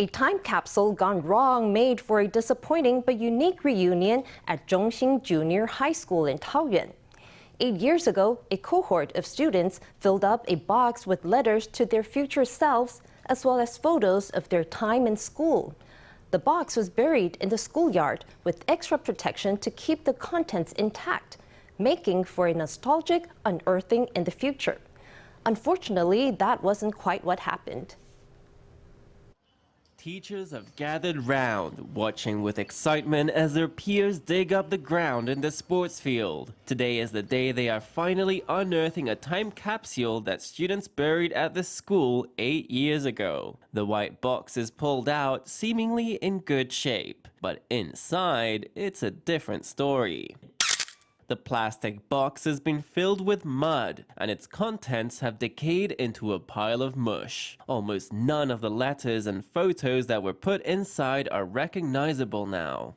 A time capsule gone wrong made for a disappointing but unique reunion at Hsing Junior High School in Taoyuan. 8 years ago, a cohort of students filled up a box with letters to their future selves, as well as photos of their time in school. The box was buried in the schoolyard with extra protection to keep the contents intact, making for a nostalgic unearthing in the future. Unfortunately, that wasn't quite what happened. Teachers have gathered round, watching with excitement as their peers dig up the ground in the sports field. Today is the day they are finally unearthing a time capsule that students buried at the school 8 years ago. The white box is pulled out, seemingly in good shape, but inside, it's a different story. The plastic box has been filled with mud, and its contents have decayed into a pile of mush. Almost none of the letters and photos that were put inside are recognizable now.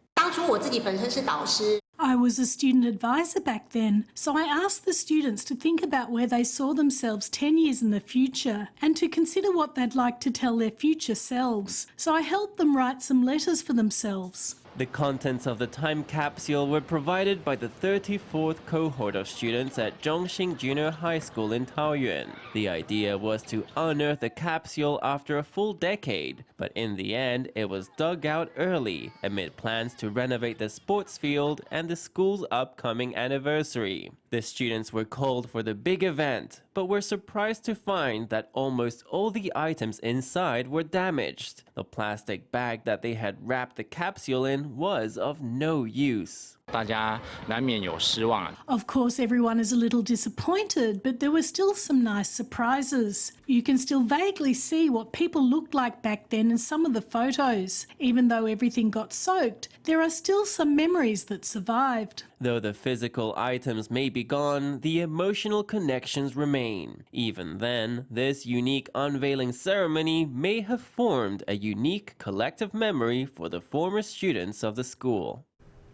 I was a student advisor back then, so I asked the students to think about where they saw themselves 10 years in the future and to consider what they'd like to tell their future selves. So I helped them write some letters for themselves. The contents of the time capsule were provided by the 34th cohort of students at Hsing Junior High School in Taoyuan. The idea was to unearth the capsule after a full decade, but in the end, it was dug out early amid plans to renovate the sports field and the school's upcoming anniversary. The students were called for the big event, but were surprised to find that almost all the items inside were damaged. The plastic bag that they had wrapped the capsule in was of no use. Of course, everyone is a little disappointed, but there were still some nice surprises. You can still vaguely see what people looked like back then in some of the photos. Even though everything got soaked, there are still some memories that survived. Though the physical items may be gone, the emotional connections remain. Even then, this unique unveiling ceremony may have formed a unique collective memory for the former students of the school.